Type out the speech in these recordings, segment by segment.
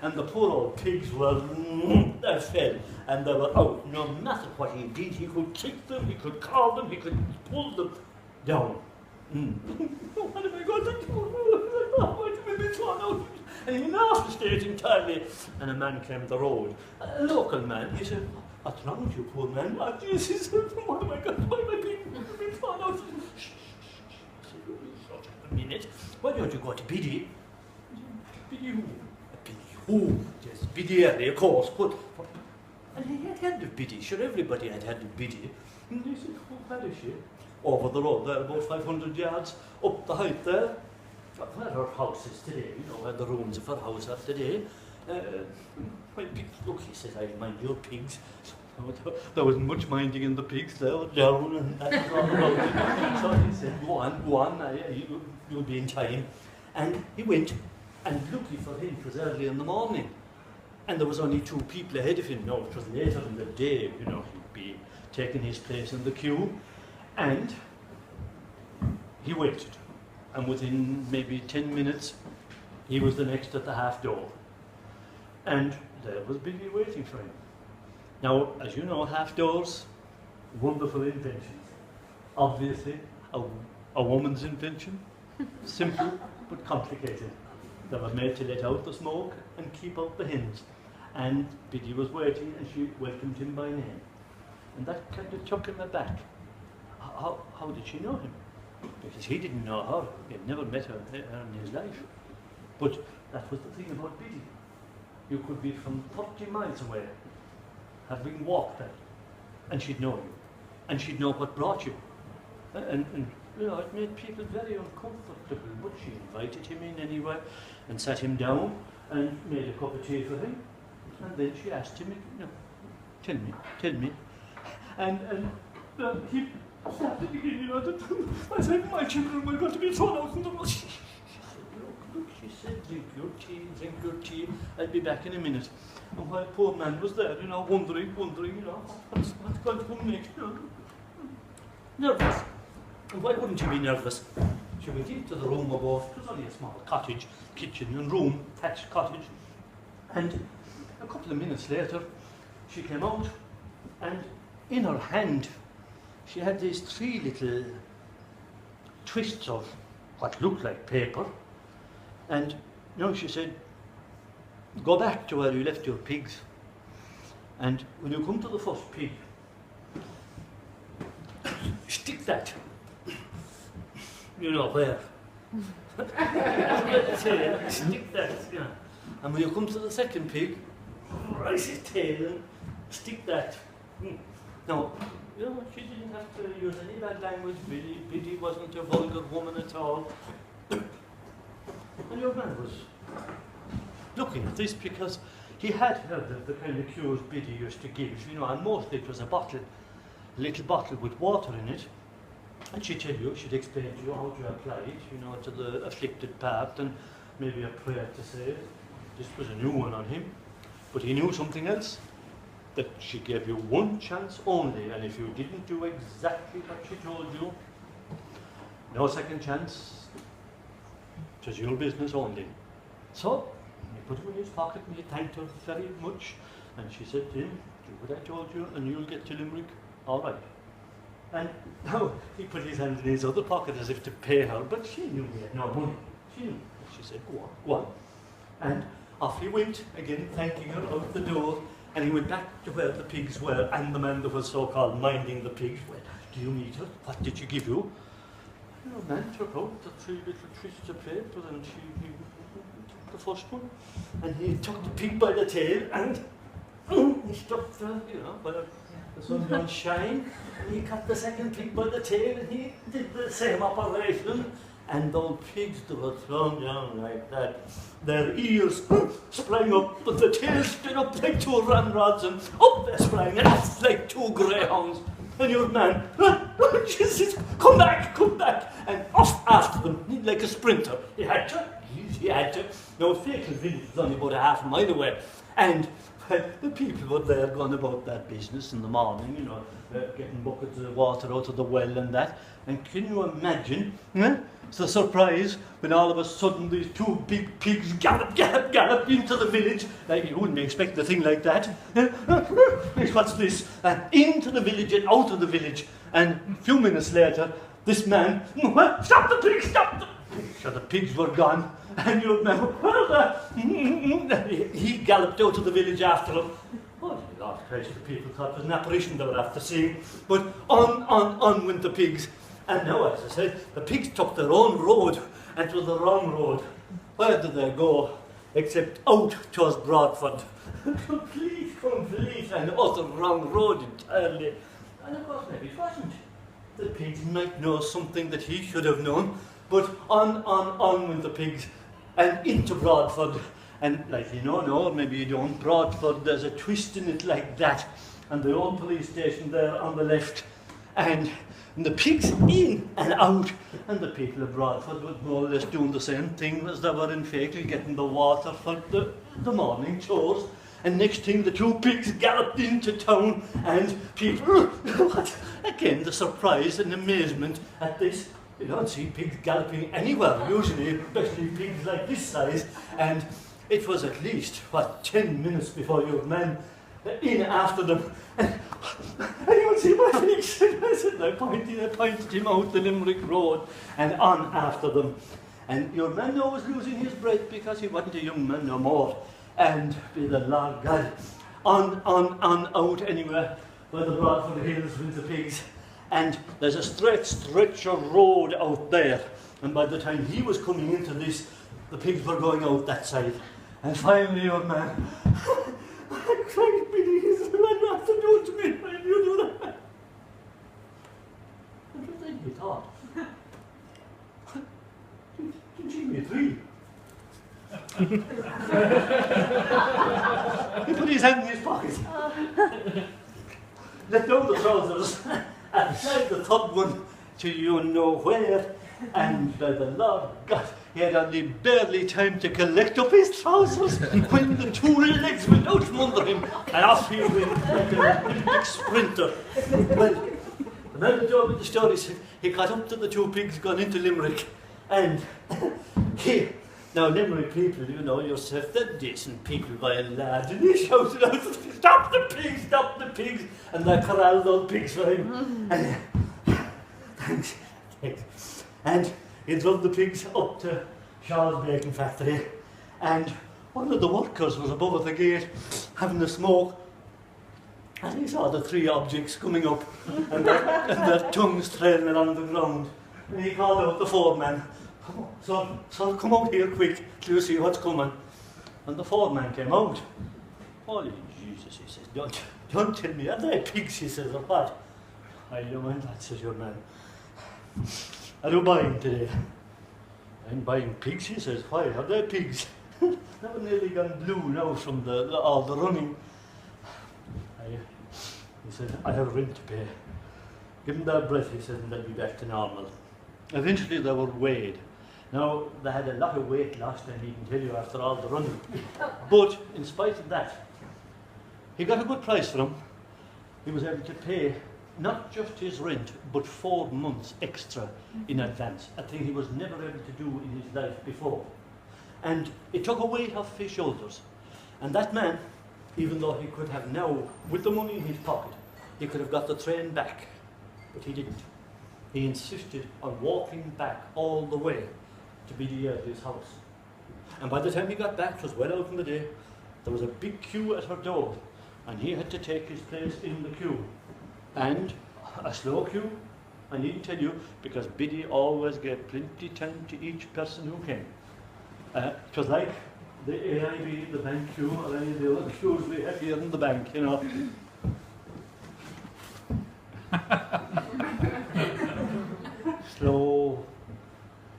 and the poor old pigs were fed, and they were out. No matter what he did, he could kick them, he could carve them, he could pull them down. What have I got to do? Why did we be thrown out? And he went off the stage entirely, and a man came the road, a local man. He said, "What's wrong with you, poor man?" "Oh, Jesus, what have I got? Why have I been thrown out?" "Shh, shh, shh." I said, "Shut up a minute. Why don't you go to Biddy?" "Biddy who?" "Biddy who? Yes, Biddy Early, of course. But and he had heard of Biddy. Sure, everybody had heard of Biddy. And he said, "Where is she?" "Over the road there, about 500 yards up the height there. Where her house is today, you know, where the ruins of her house are today. My pigs, look," he said, "I mind your pigs." There wasn't much minding in the pigs, they were down, and that was all about it. So he said, go on, you'll be in time." And he went, and lucky for him, it was early in the morning, and there was only 2 people ahead of him. No, it was later in the day, you know, he'd be taking his place in the queue, and he waited. And within maybe 10 minutes, he was the next at the half door. And there was Biddy waiting for him. Now, as you know, half doors, wonderful inventions. Obviously, a woman's invention, simple but complicated. They were made to let out the smoke and keep out the hens. And Biddy was waiting, and she welcomed him by name. And that kind of took him aback. How did she know him? Because he didn't know her. He had never met her in his life. But that was the thing about Biddy. You could be from 40 miles away, having walked that, and she'd know you. And she'd know what brought you. And you know, it made people very uncomfortable, but she invited him in anyway, and sat him down, and made a cup of tea for him. And then she asked him, you know, tell me. And he started again, you know, that I said, "My children were going to be thrown out in the road." She said, look, she said, drink your tea, I'll be back in a minute." And while poor man was there, you know, wondering, you know, what's going to come next, you know, nervous. And why wouldn't you be nervous? She went into the room above. It was only a small cottage, kitchen and room, thatched cottage. And a couple of minutes later, she came out, and in her hand, she had these 3 little twists of what looked like paper. And you know, she said, "Go back to where you left your pigs. And when you come to the first pig, stick that, you know where." Stick that, you know. And when you come to the second pig, raise his tail and stick that. Now, you know, she didn't have to use any bad language. Biddy wasn't a vulgar woman at all. And your man was looking at this because he had heard of the kind of cures Biddy used to give, you know, and mostly it was a little bottle with water in it. And she'd explain to you how to apply it, you know, to the afflicted part, and maybe a prayer to say. This was a new one on him. But he knew something else, that she gave you 1 chance only, and if you didn't do exactly what she told you, no second chance, it was your business only. So, he put it in his pocket, and he thanked her very much, and she said to him, "Do what I told you, and you'll get to Limerick, all right." And now he put his hand in his other pocket as if to pay her, but she knew he had no money. She knew. She said, go on. And off he went, again thanking her, out the door, and he went back to where the pigs were, and the man that was so-called minding the pigs. "Well, do you meet her? What did she give you?" The man took out the 3 little twists of paper, and he took the first one, and he took the pig by the tail, and he stuck the, you know, where the sun don't shine, and he cut the second pig by the tail, and he did the same operation. And those pigs that were thrown down like that, their ears sprang up, but the tails stood up like 2 ramrods, and up they sprang, and off like 2 greyhounds. And your man, Jesus, come back, and off after them, like a sprinter. He had to. No, Fatal village was only about a half a mile away. And The people were there going about that business in the morning, you know, getting buckets of water out of the well and that. And can you imagine it's the surprise when all of a sudden these two big pigs gallop into the village. Like, you wouldn't expect a thing like that. What's this? Into the village and out of the village. And a few minutes later, this man, stop the pigs, stop the pigs. So the pigs were gone. And you remember, he galloped out of the village after them. Oh, Lord Christ, the people thought it was an apparition they were after seeing. But on went the pigs. And now, as I said, the pigs took their own road, and it was the wrong road. Where did they go? Except out towards Broadford. complete, and utter wrong road entirely. And of course, maybe it wasn't. The pigs might know something that he should have known, but on went the pigs, and into Broadford. And like you know, no, maybe you don't, Broadford, there's a twist in it like that, and the old police station there on the left, and the pigs in and out, and the people of Broadford were more or less doing the same thing as they were in Fleadh, getting the water for the morning chores. And next thing, the two pigs galloped into town, and people, what? Again, the surprise and amazement at this. You don't see pigs galloping anywhere, usually, especially pigs like this size. And it was at least, 10 minutes before your man in after them. And you see my pigs? I pointed him out the Limerick Road and on after them. And your man now was losing his breath because he wasn't a young man no more. And by the Lord God, on out anywhere where the Broadford Hills with the pigs. And there's a straight stretch of road out there. And by the time he was coming into this, the pigs were going out that side. And finally, your man, I cried, Biddy, he said, "What do you have to do to me when you do that?" And what did he thought? Did you give me a three? He put his hand in his pocket. Let down the trousers and tied the third one to you know where. And by the Lord God, he had only barely time to collect up his trousers when the two legs went out from under him, and off he went like an Olympic sprinter. Well, the man who told me the story said he got up to the two pigs gone into Limerick, and now Limerick people, you know yourself, they're decent people by and large, and he shouted out, "Stop the pigs, stop the pigs!" And they corralled those pigs for him. And thanks. And he drove the pigs up to Shaw's baking factory, and one of the workers was above at the gate having a smoke, and he saw the three objects coming up and their tongues trailing along the ground, and he called out the foreman, "Son, come out here quick till you see what's coming." And the foreman came out. "Holy Jesus," he says, don't tell me, are they pigs?" he says, "or what?" "I don't mind that," says your man. "Are you buying today?" "I'm buying pigs," he says. "Why, are they pigs?" They were nearly gone blue now from all the running. He said, "I have rent to pay." "Give them their breath," he said, "and they'll be back to normal." Eventually they were weighed. Now, they had a lot of weight lost, I needn't tell you, after all the running. But in spite of that, he got a good price for them. He was able to pay not just his rent, but 4 months extra in advance, a thing he was never able to do in his life before. And it took a weight off his shoulders. And that man, even though he could have now, with the money in his pocket, he could have got the train back, but he didn't. He insisted on walking back all the way to Biddy Early's house. And by the time he got back, it was well out in the day, there was a big queue at her door, and he had to take his place in the queue. And a slow queue, I needn't tell you, because Biddy always gave plenty time to each person who came. It was like the AIB, the bank queue, or any of the other queues we have here in the bank, you know. Slow.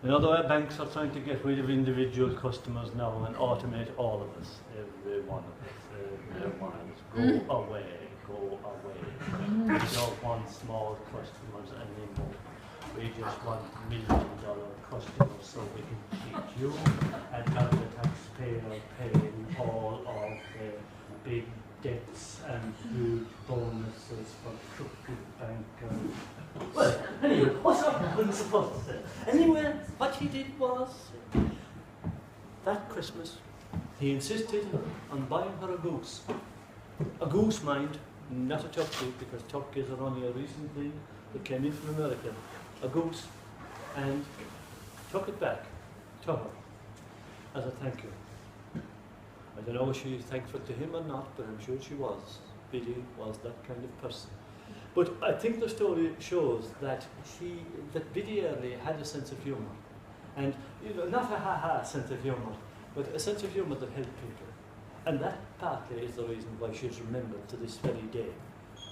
You know, the way banks are trying to get rid of individual customers now and automate all of us, every one of us, everyone. Go away. Go away. We don't want small customers anymore. We just want $1 million customers so we can keep you and have the taxpayer paying all of the big debts and huge bonuses for crooked bankers. Well, anyway, what's what I was supposed to say? Anyway, what he did was, that Christmas, he insisted on buying her a goose. A goose, mind, not a turkey, because turkeys are only a recent thing that came in from America. A goose, and took it back to her as a thank you. I don't know if she was thankful to him or not, but I'm sure she was. Biddy was that kind of person. But I think the story shows that Biddy Early had a sense of humour. And, you know, not a ha-ha sense of humour, but a sense of humour that helped people. And that partly is the reason why she's remembered to this very day.